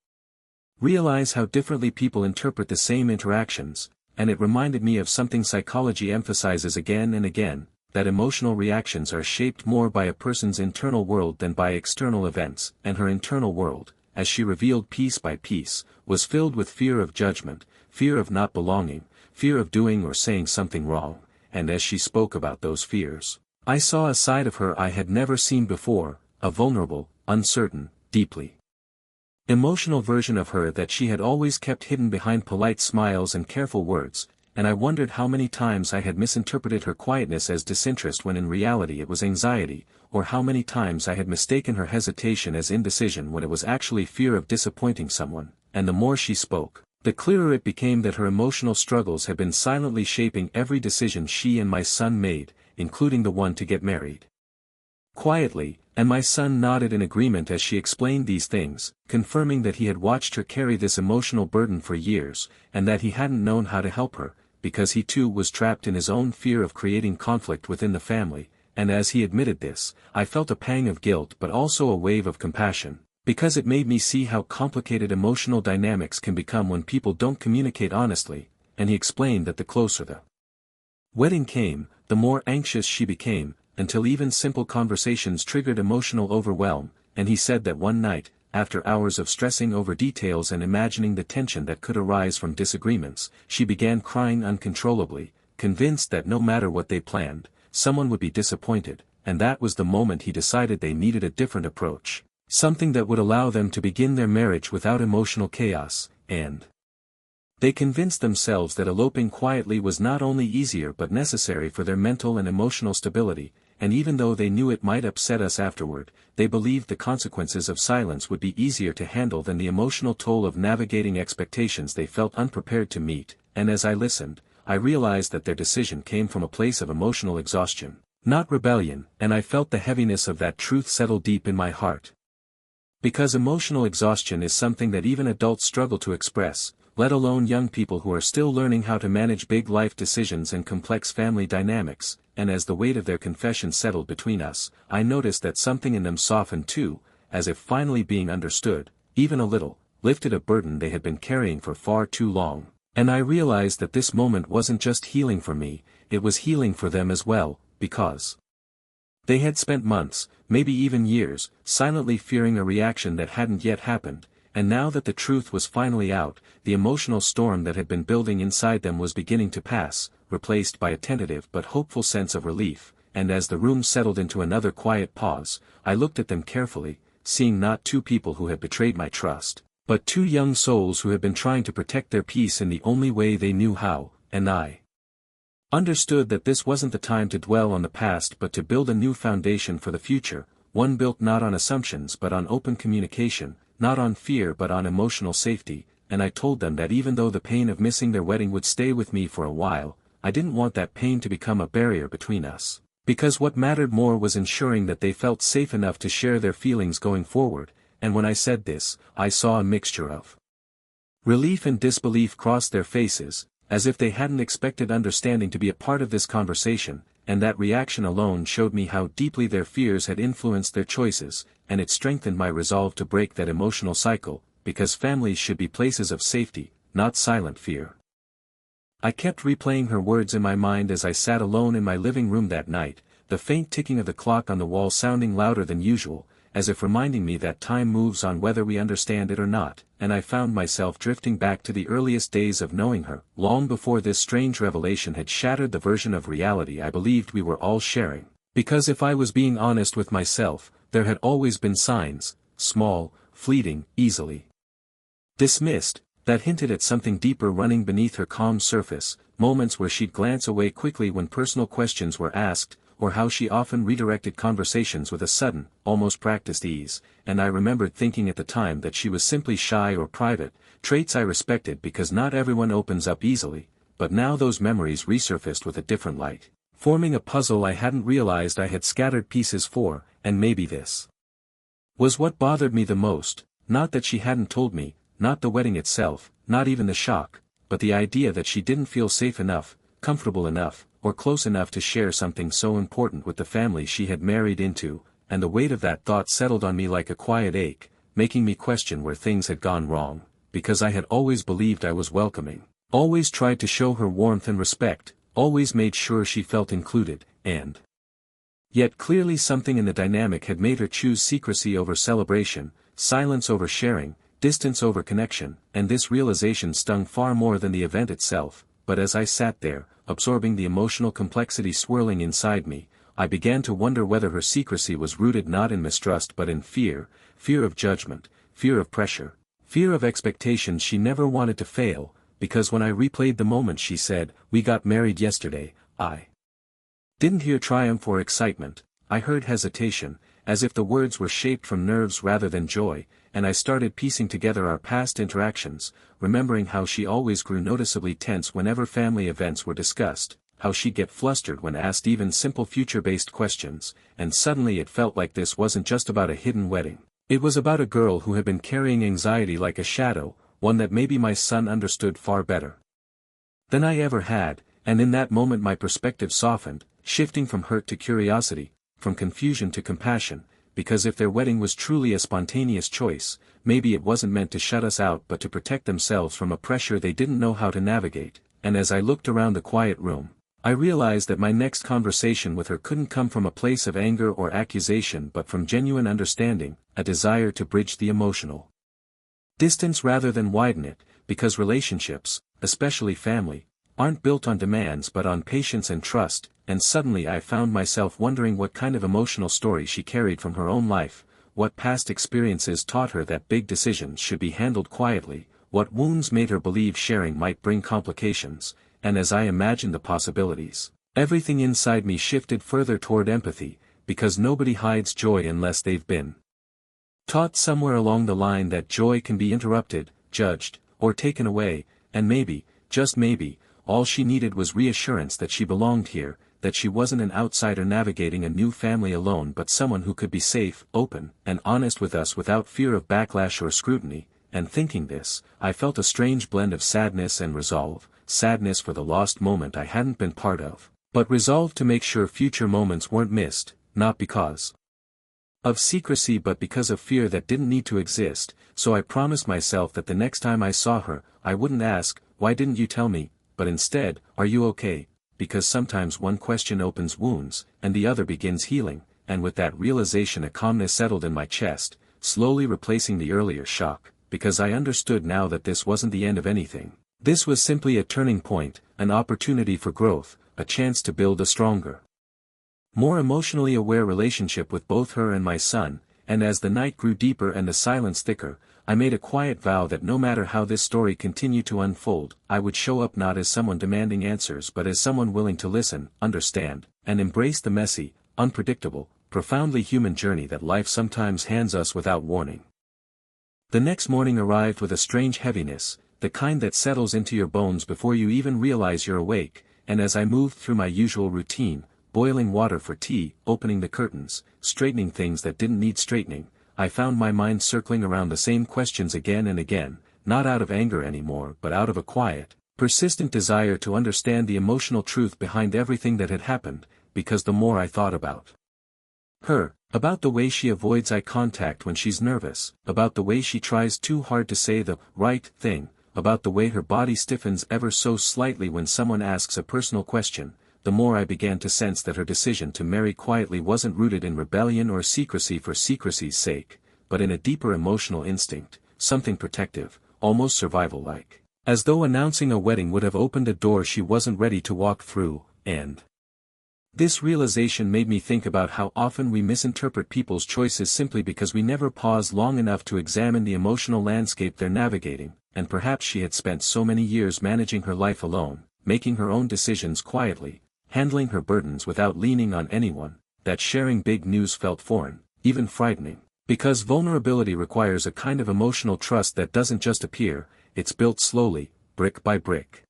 realize how differently people interpret the same interactions. And it reminded me of something psychology emphasizes again and again, that emotional reactions are shaped more by a person's internal world than by external events. And her internal world, as she revealed piece by piece, was filled with fear of judgment, fear of not belonging, fear of doing or saying something wrong. And as she spoke about those fears, I saw a side of her I had never seen before, a vulnerable, uncertain, deeply emotional version of her that she had always kept hidden behind polite smiles and careful words. and I wondered how many times I had misinterpreted her quietness as disinterest when in reality it was anxiety, or how many times I had mistaken her hesitation as indecision when it was actually fear of disappointing someone, and the more she spoke, the clearer it became that her emotional struggles had been silently shaping every decision she and my son made, including the one to get married. Quietly, and my son nodded in agreement as she explained these things, confirming that he had watched her carry this emotional burden for years, and that he hadn't known how to help her, because he too was trapped in his own fear of creating conflict within the family, and as he admitted this, I felt a pang of guilt but also a wave of compassion, because it made me see how complicated emotional dynamics can become when people don't communicate honestly, and he explained that the closer the wedding came, the more anxious she became, until even simple conversations triggered emotional overwhelm, and he said that one night, after hours of stressing over details and imagining the tension that could arise from disagreements, she began crying uncontrollably, convinced that no matter what they planned, someone would be disappointed, and that was the moment he decided they needed a different approach, something that would allow them to begin their marriage without emotional chaos, and they convinced themselves that eloping quietly was not only easier but necessary for their mental and emotional stability, and even though they knew it might upset us afterward, they believed the consequences of silence would be easier to handle than the emotional toll of navigating expectations they felt unprepared to meet, and as I listened, I realized that their decision came from a place of emotional exhaustion, not rebellion, and I felt the heaviness of that truth settle deep in my heart. Because emotional exhaustion is something that even adults struggle to express, let alone young people who are still learning how to manage big life decisions and complex family dynamics, and as the weight of their confession settled between us, I noticed that something in them softened too, as if finally being understood, even a little, lifted a burden they had been carrying for far too long, and I realized that this moment wasn't just healing for me, it was healing for them as well, because they had spent months, maybe even years, silently fearing a reaction that hadn't yet happened, and now that the truth was finally out, the emotional storm that had been building inside them was beginning to pass, replaced by a tentative but hopeful sense of relief, and as the room settled into another quiet pause, I looked at them carefully, seeing not two people who had betrayed my trust, but two young souls who had been trying to protect their peace in the only way they knew how, and I understood that this wasn't the time to dwell on the past but to build a new foundation for the future, one built not on assumptions but on open communication, not on fear but on emotional safety, and I told them that even though the pain of missing their wedding would stay with me for a while, I didn't want that pain to become a barrier between us, because what mattered more was ensuring that they felt safe enough to share their feelings going forward, and when I said this, I saw a mixture of relief and disbelief cross their faces, as if they hadn't expected understanding to be a part of this conversation, and that reaction alone showed me how deeply their fears had influenced their choices, and it strengthened my resolve to break that emotional cycle, because families should be places of safety, not silent fear. I kept replaying her words in my mind as I sat alone in my living room that night, the faint ticking of the clock on the wall sounding louder than usual, as if reminding me that time moves on whether we understand it or not, and I found myself drifting back to the earliest days of knowing her, long before this strange revelation had shattered the version of reality I believed we were all sharing. Because if I was being honest with myself, there had always been signs, small, fleeting, easily dismissed, that hinted at something deeper running beneath her calm surface, moments where she'd glance away quickly when personal questions were asked, or how she often redirected conversations with a sudden, almost practiced ease, and I remembered thinking at the time that she was simply shy or private, traits I respected because not everyone opens up easily, but now those memories resurfaced with a different light, forming a puzzle I hadn't realized I had scattered pieces for, and maybe this was what bothered me the most, not that she hadn't told me, not the wedding itself, not even the shock, but the idea that she didn't feel safe enough, comfortable enough, or close enough to share something so important with the family she had married into, and the weight of that thought settled on me like a quiet ache, making me question where things had gone wrong, because I had always believed I was welcoming, always tried to show her warmth and respect, always made sure she felt included, and yet clearly something in the dynamic had made her choose secrecy over celebration, silence over sharing, distance over connection, and this realization stung far more than the event itself, but as I sat there, absorbing the emotional complexity swirling inside me, I began to wonder whether her secrecy was rooted not in mistrust but in fear, fear of judgment, fear of pressure, fear of expectations she never wanted to fail, because when I replayed the moment she said, "We got married yesterday," I didn't hear triumph or excitement, I heard hesitation, as if the words were shaped from nerves rather than joy, and I started piecing together our past interactions, remembering how she always grew noticeably tense whenever family events were discussed, how she'd get flustered when asked even simple future-based questions, and suddenly it felt like this wasn't just about a hidden wedding. It was about a girl who had been carrying anxiety like a shadow, one that maybe my son understood far better than I ever had, and in that moment my perspective softened, shifting from hurt to curiosity, from confusion to compassion, because if their wedding was truly a spontaneous choice, maybe it wasn't meant to shut us out but to protect themselves from a pressure they didn't know how to navigate, and as I looked around the quiet room, I realized that my next conversation with her couldn't come from a place of anger or accusation but from genuine understanding, a desire to bridge the emotional distance rather than widen it, because relationships, especially family, aren't built on demands but on patience and trust, and suddenly I found myself wondering what kind of emotional story she carried from her own life, what past experiences taught her that big decisions should be handled quietly, what wounds made her believe sharing might bring complications, and as I imagined the possibilities, everything inside me shifted further toward empathy, because nobody hides joy unless they've been taught somewhere along the line that joy can be interrupted, judged, or taken away, and maybe, just maybe, all she needed was reassurance that she belonged here, that she wasn't an outsider navigating a new family alone but someone who could be safe, open, and honest with us without fear of backlash or scrutiny, and thinking this, I felt a strange blend of sadness and resolve, sadness for the lost moment I hadn't been part of, but resolve to make sure future moments weren't missed, not because of secrecy but because of fear that didn't need to exist, so I promised myself that the next time I saw her, I wouldn't ask, "Why didn't you tell me?" but instead, "Are you okay?" because sometimes one question opens wounds, and the other begins healing, and with that realization a calmness settled in my chest, slowly replacing the earlier shock, because I understood now that this wasn't the end of anything. This was simply a turning point, an opportunity for growth, a chance to build a stronger, more emotionally aware relationship with both her and my son, and as the night grew deeper and the silence thicker, I made a quiet vow that no matter how this story continued to unfold, I would show up not as someone demanding answers but as someone willing to listen, understand, and embrace the messy, unpredictable, profoundly human journey that life sometimes hands us without warning. The next morning arrived with a strange heaviness, the kind that settles into your bones before you even realize you're awake, and as I moved through my usual routine, boiling water for tea, opening the curtains, straightening things that didn't need straightening, I found my mind circling around the same questions again and again, not out of anger anymore but out of a quiet, persistent desire to understand the emotional truth behind everything that had happened, because the more I thought about her, about the way she avoids eye contact when she's nervous, about the way she tries too hard to say the right thing, about the way her body stiffens ever so slightly when someone asks a personal question, the more I began to sense that her decision to marry quietly wasn't rooted in rebellion or secrecy for secrecy's sake, but in a deeper emotional instinct, something protective, almost survival-like, as though announcing a wedding would have opened a door she wasn't ready to walk through, and this realization made me think about how often we misinterpret people's choices simply because we never pause long enough to examine the emotional landscape they're navigating, and perhaps she had spent so many years managing her life alone, making her own decisions quietly, handling her burdens without leaning on anyone, that sharing big news felt foreign, even frightening, because vulnerability requires a kind of emotional trust that doesn't just appear, it's built slowly, brick by brick.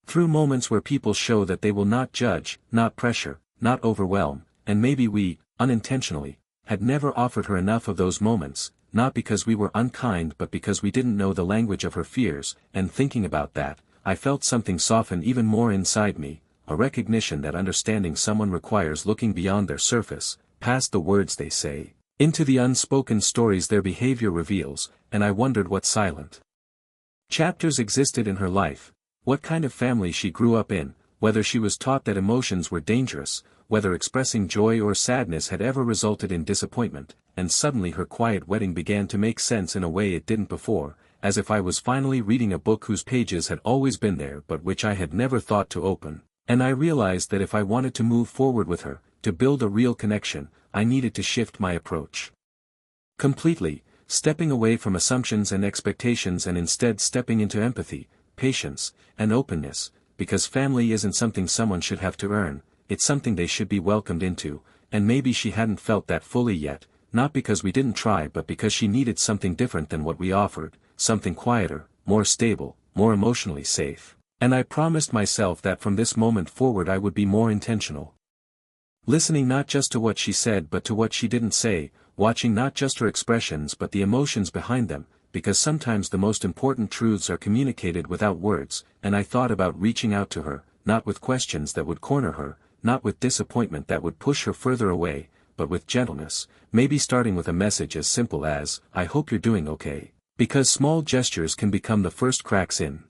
Through moments where people show that they will not judge, not pressure, not overwhelm, and maybe we, unintentionally, had never offered her enough of those moments, not because we were unkind but because we didn't know the language of her fears, and thinking about that, I felt something soften even more inside me, a recognition that understanding someone requires looking beyond their surface, past the words they say, into the unspoken stories their behavior reveals, and I wondered what silent chapters existed in her life, what kind of family she grew up in, whether she was taught that emotions were dangerous, whether expressing joy or sadness had ever resulted in disappointment, and suddenly her quiet wedding began to make sense in a way it didn't before, as if I was finally reading a book whose pages had always been there but which I had never thought to open. And I realized that if I wanted to move forward with her, to build a real connection, I needed to shift my approach completely, stepping away from assumptions and expectations and instead stepping into empathy, patience, and openness, because family isn't something someone should have to earn, it's something they should be welcomed into, and maybe she hadn't felt that fully yet, not because we didn't try but because she needed something different than what we offered, something quieter, more stable, more emotionally safe. And I promised myself that from this moment forward I would be more intentional. Listening not just to what she said but to what she didn't say, watching not just her expressions but the emotions behind them, because sometimes the most important truths are communicated without words, and I thought about reaching out to her, not with questions that would corner her, not with disappointment that would push her further away, but with gentleness, maybe starting with a message as simple as, "I hope you're doing okay," because small gestures can become the first cracks in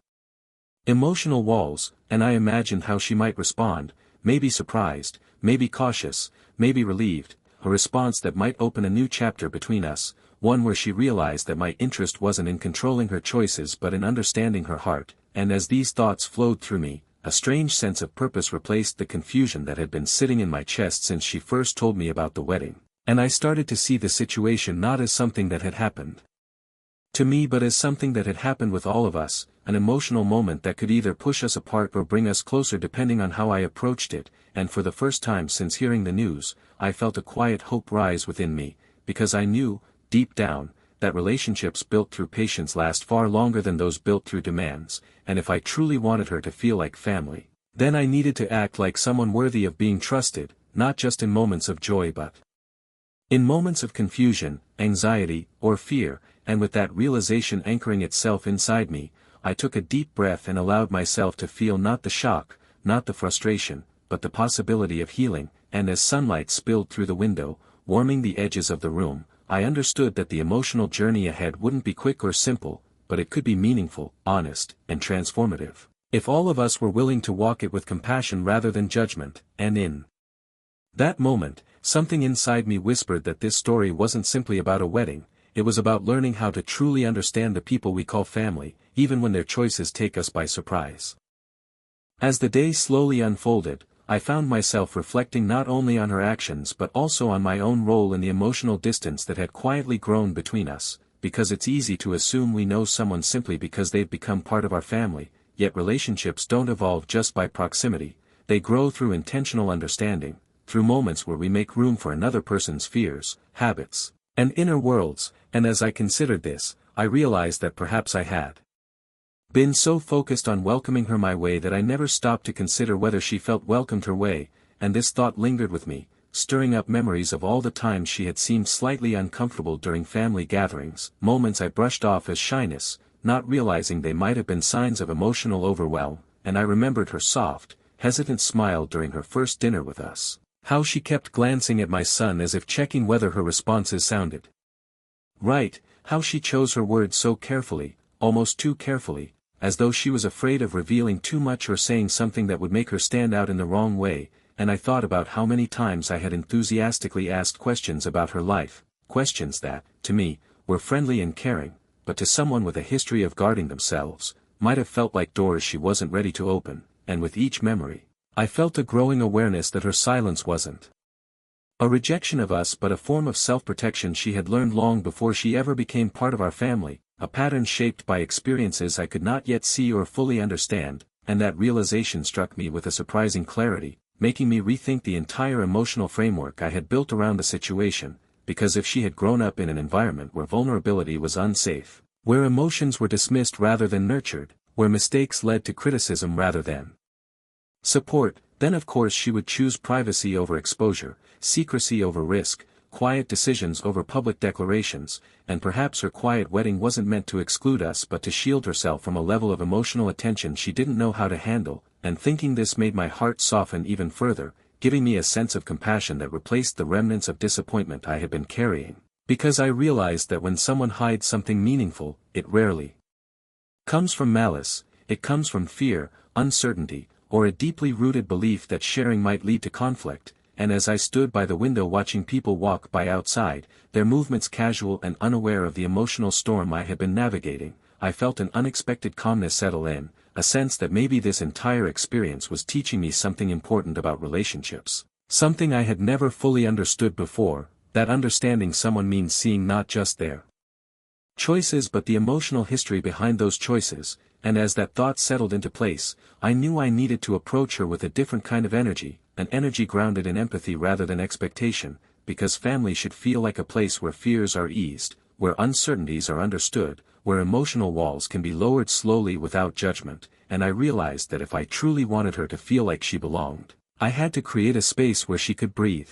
emotional walls, and I imagined how she might respond, maybe surprised, maybe cautious, maybe relieved, a response that might open a new chapter between us, one where she realized that my interest wasn't in controlling her choices but in understanding her heart, and as these thoughts flowed through me, a strange sense of purpose replaced the confusion that had been sitting in my chest since she first told me about the wedding, and I started to see the situation not as something that had happened to me but as something that had happened with all of us, an emotional moment that could either push us apart or bring us closer depending on how I approached it, and for the first time since hearing the news, I felt a quiet hope rise within me, because I knew, deep down, that relationships built through patience last far longer than those built through demands, and if I truly wanted her to feel like family, then I needed to act like someone worthy of being trusted, not just in moments of joy but in moments of confusion, anxiety, or fear, and with that realization anchoring itself inside me, I took a deep breath and allowed myself to feel not the shock, not the frustration, but the possibility of healing, and as sunlight spilled through the window, warming the edges of the room, I understood that the emotional journey ahead wouldn't be quick or simple, but it could be meaningful, honest, and transformative, if all of us were willing to walk it with compassion rather than judgment, and in that moment, something inside me whispered that this story wasn't simply about a wedding, it was about learning how to truly understand the people we call family, even when their choices take us by surprise. As the day slowly unfolded, I found myself reflecting not only on her actions but also on my own role in the emotional distance that had quietly grown between us, because it's easy to assume we know someone simply because they've become part of our family, yet relationships don't evolve just by proximity, they grow through intentional understanding, through moments where we make room for another person's fears, habits, and inner worlds, and as I considered this, I realized that perhaps I had been so focused on welcoming her my way that I never stopped to consider whether she felt welcomed her way, and this thought lingered with me, stirring up memories of all the times she had seemed slightly uncomfortable during family gatherings, moments I brushed off as shyness, not realizing they might have been signs of emotional overwhelm, and I remembered her soft, hesitant smile during her first dinner with us, how she kept glancing at my son as if checking whether her responses sounded right, how she chose her words so carefully, almost too carefully, as though she was afraid of revealing too much or saying something that would make her stand out in the wrong way, and I thought about how many times I had enthusiastically asked questions about her life, questions that, to me, were friendly and caring, but to someone with a history of guarding themselves, might have felt like doors she wasn't ready to open, and with each memory, I felt a growing awareness that her silence wasn't a rejection of us but a form of self-protection she had learned long before she ever became part of our family, a pattern shaped by experiences I could not yet see or fully understand, and that realization struck me with a surprising clarity, making me rethink the entire emotional framework I had built around the situation, because if she had grown up in an environment where vulnerability was unsafe, where emotions were dismissed rather than nurtured, where mistakes led to criticism rather than support, then of course she would choose privacy over exposure, secrecy over risk, quiet decisions over public declarations, and perhaps her quiet wedding wasn't meant to exclude us but to shield herself from a level of emotional attention she didn't know how to handle, and thinking this made my heart soften even further, giving me a sense of compassion that replaced the remnants of disappointment I had been carrying, because I realized that when someone hides something meaningful, it rarely comes from malice, it comes from fear, uncertainty, or a deeply rooted belief that sharing might lead to conflict, and as I stood by the window watching people walk by outside, their movements casual and unaware of the emotional storm I had been navigating, I felt an unexpected calmness settle in, a sense that maybe this entire experience was teaching me something important about relationships, something I had never fully understood before, that understanding someone means seeing not just their choices but the emotional history behind those choices, and as that thought settled into place, I knew I needed to approach her with a different kind of energy, an energy grounded in empathy rather than expectation, because family should feel like a place where fears are eased, where uncertainties are understood, where emotional walls can be lowered slowly without judgment, and I realized that if I truly wanted her to feel like she belonged, I had to create a space where she could breathe,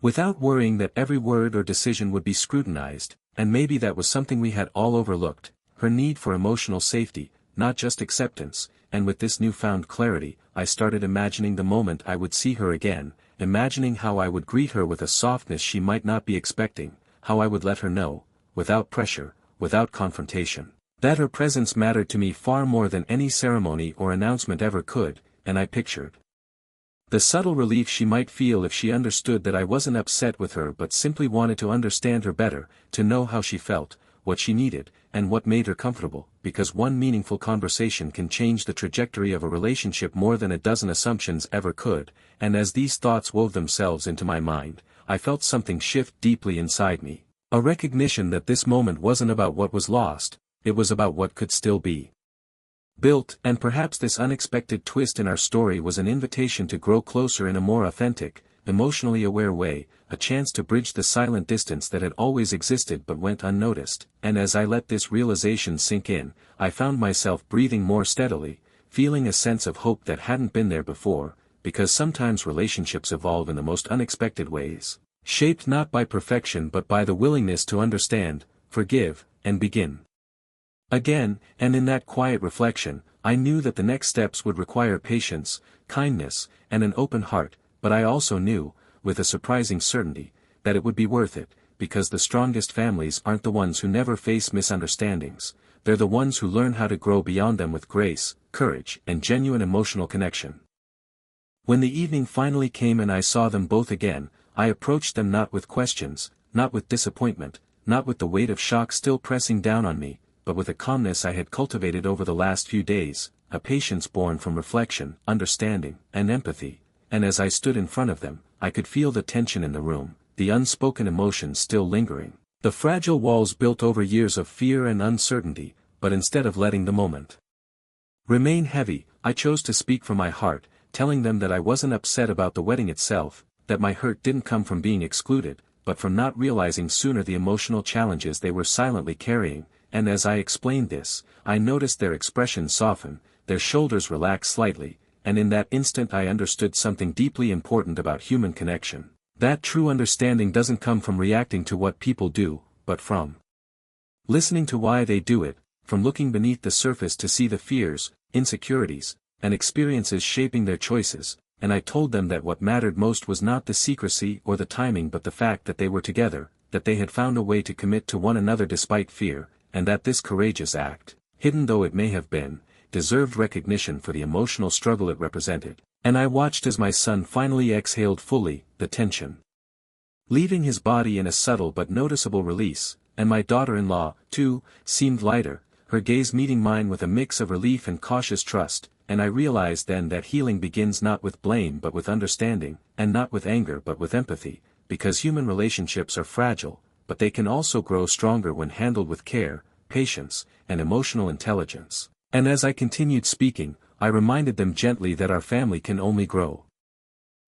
without worrying that every word or decision would be scrutinized. And maybe that was something we had all overlooked, her need for emotional safety, not just acceptance. And with this newfound clarity, I started imagining the moment I would see her again, imagining how I would greet her with a softness she might not be expecting, how I would let her know, without pressure, without confrontation, that her presence mattered to me far more than any ceremony or announcement ever could. And I pictured the subtle relief she might feel if she understood that I wasn't upset with her but simply wanted to understand her better, to know how she felt, what she needed, and what made her comfortable, because one meaningful conversation can change the trajectory of a relationship more than a dozen assumptions ever could. And as these thoughts wove themselves into my mind, I felt something shift deeply inside me, a recognition that this moment wasn't about what was lost, it was about what could still be built. And perhaps this unexpected twist in our story was an invitation to grow closer in a more authentic, emotionally aware way, a chance to bridge the silent distance that had always existed but went unnoticed. And as I let this realization sink in, I found myself breathing more steadily, feeling a sense of hope that hadn't been there before, because sometimes relationships evolve in the most unexpected ways, shaped not by perfection but by the willingness to understand, forgive, and begin again. And in that quiet reflection, I knew that the next steps would require patience, kindness, and an open heart, but I also knew, with a surprising certainty, that it would be worth it, because the strongest families aren't the ones who never face misunderstandings, they're the ones who learn how to grow beyond them with grace, courage, and genuine emotional connection. When the evening finally came and I saw them both again, I approached them not with questions, not with disappointment, not with the weight of shock still pressing down on me, but with a calmness I had cultivated over the last few days, a patience born from reflection, understanding, and empathy. And as I stood in front of them, I could feel the tension in the room, the unspoken emotions still lingering, the fragile walls built over years of fear and uncertainty. But instead of letting the moment remain heavy, I chose to speak from my heart, telling them that I wasn't upset about the wedding itself, that my hurt didn't come from being excluded, but from not realizing sooner the emotional challenges they were silently carrying. And as I explained this, I noticed their expressions soften, their shoulders relax slightly, and in that instant I understood something deeply important about human connection. That true understanding doesn't come from reacting to what people do, but from listening to why they do it, from looking beneath the surface to see the fears, insecurities, and experiences shaping their choices. And I told them that what mattered most was not the secrecy or the timing but the fact that they were together, that they had found a way to commit to one another despite fear, and that this courageous act, hidden though it may have been, deserved recognition for the emotional struggle it represented. And I watched as my son finally exhaled fully, the tension leaving his body in a subtle but noticeable release, and my daughter-in-law, too, seemed lighter, her gaze meeting mine with a mix of relief and cautious trust. And I realized then that healing begins not with blame but with understanding, and not with anger but with empathy, because human relationships are fragile, but they can also grow stronger when handled with care, patience, and emotional intelligence. And as I continued speaking, I reminded them gently that our family can only grow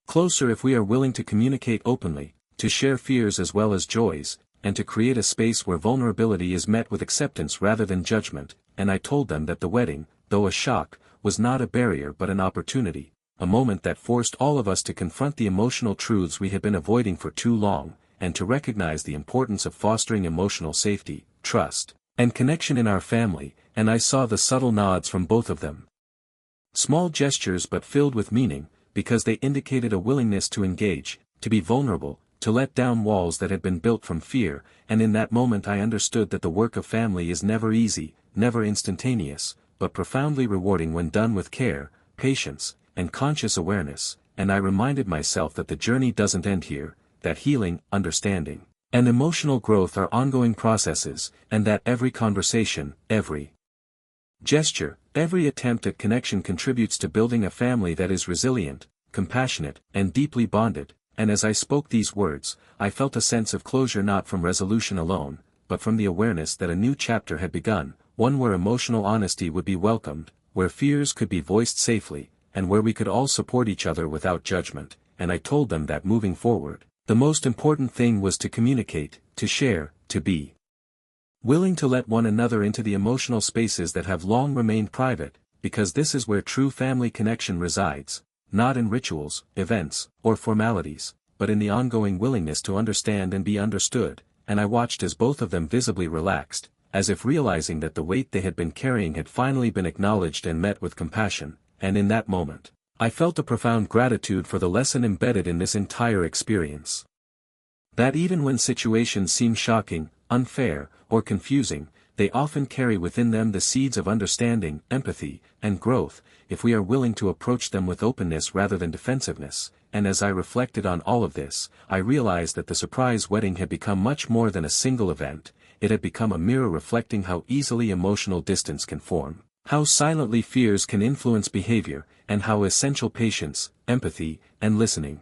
closer if we are willing to communicate openly, to share fears as well as joys, and to create a space where vulnerability is met with acceptance rather than judgment. And I told them that the wedding, though a shock, was not a barrier but an opportunity, a moment that forced all of us to confront the emotional truths we had been avoiding for too long, and to recognize the importance of fostering emotional safety, trust, and connection in our family. And I saw the subtle nods from both of them. Small gestures but filled with meaning, because they indicated a willingness to engage, to be vulnerable, to let down walls that had been built from fear. And in that moment I understood that the work of family is never easy, never instantaneous, but profoundly rewarding when done with care, patience, and conscious awareness. And I reminded myself that the journey doesn't end here, that healing, understanding, and emotional growth are ongoing processes, and that every conversation, every gesture, every attempt at connection contributes to building a family that is resilient, compassionate, and deeply bonded. And as I spoke these words, I felt a sense of closure not from resolution alone, but from the awareness that a new chapter had begun, one where emotional honesty would be welcomed, where fears could be voiced safely, and where we could all support each other without judgment. And I told them that moving forward, the most important thing was to communicate, to share, to be willing to let one another into the emotional spaces that have long remained private, because this is where true family connection resides, not in rituals, events, or formalities, but in the ongoing willingness to understand and be understood. And I watched as both of them visibly relaxed, as if realizing that the weight they had been carrying had finally been acknowledged and met with compassion, and in that moment, I felt a profound gratitude for the lesson embedded in this entire experience. That even when situations seem shocking, unfair, or confusing, they often carry within them the seeds of understanding, empathy, and growth, if we are willing to approach them with openness rather than defensiveness. And as I reflected on all of this, I realized that the surprise wedding had become much more than a single event. It had become a mirror reflecting how easily emotional distance can form, how silently fears can influence behavior, and how essential patience, empathy, and listening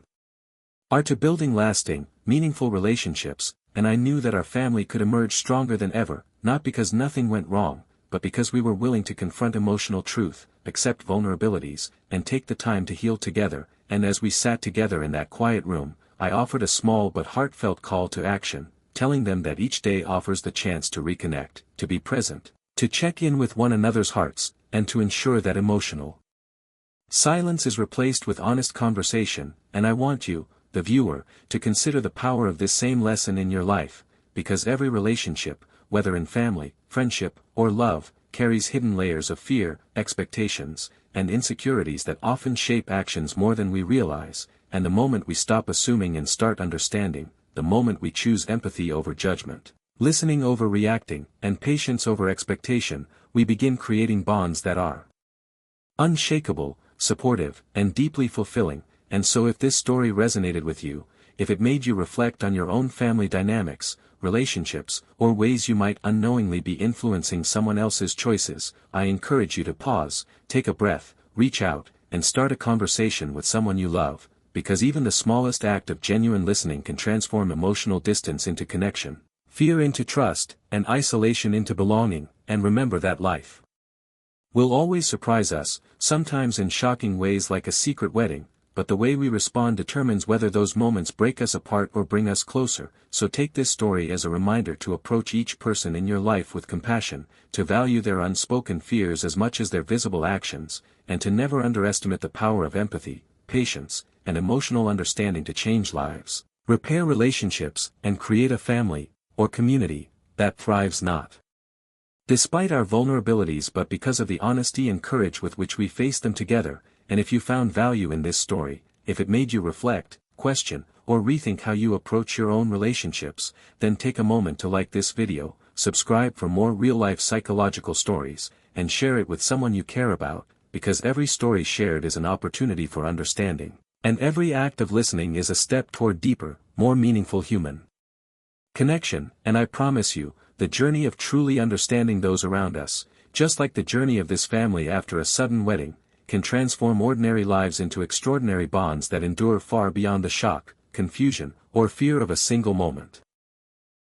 are to building lasting, meaningful relationships. And I knew that our family could emerge stronger than ever, not because nothing went wrong, but because we were willing to confront emotional truth, accept vulnerabilities, and take the time to heal together. And as we sat together in that quiet room, I offered a small but heartfelt call to action, telling them that each day offers the chance to reconnect, to be present, to check in with one another's hearts, and to ensure that emotional silence is replaced with honest conversation. And I want you, the viewer, to consider the power of this same lesson in your life, because every relationship, whether in family, friendship, or love, carries hidden layers of fear, expectations, and insecurities that often shape actions more than we realize. And the moment we stop assuming and start understanding, the moment we choose empathy over judgment, listening over reacting, and patience over expectation, we begin creating bonds that are unshakable, supportive, and deeply fulfilling. And so if this story resonated with you, if it made you reflect on your own family dynamics, relationships, or ways you might unknowingly be influencing someone else's choices, I encourage you to pause, take a breath, reach out, and start a conversation with someone you love, because even the smallest act of genuine listening can transform emotional distance into connection, fear into trust, and isolation into belonging. And remember that life will always surprise us, sometimes in shocking ways like a secret wedding, but the way we respond determines whether those moments break us apart or bring us closer. So take this story as a reminder to approach each person in your life with compassion, to value their unspoken fears as much as their visible actions, and to never underestimate the power of empathy, patience, and emotional understanding to change lives, repair relationships, and create a family, or community, that thrives not despite our vulnerabilities but because of the honesty and courage with which we face them together. And if you found value in this story, if it made you reflect, question, or rethink how you approach your own relationships, then take a moment to like this video, subscribe for more real-life psychological stories, and share it with someone you care about, because every story shared is an opportunity for understanding, and every act of listening is a step toward deeper, more meaningful human connection. And I promise you, the journey of truly understanding those around us, just like the journey of this family after a sudden wedding, can transform ordinary lives into extraordinary bonds that endure far beyond the shock, confusion, or fear of a single moment.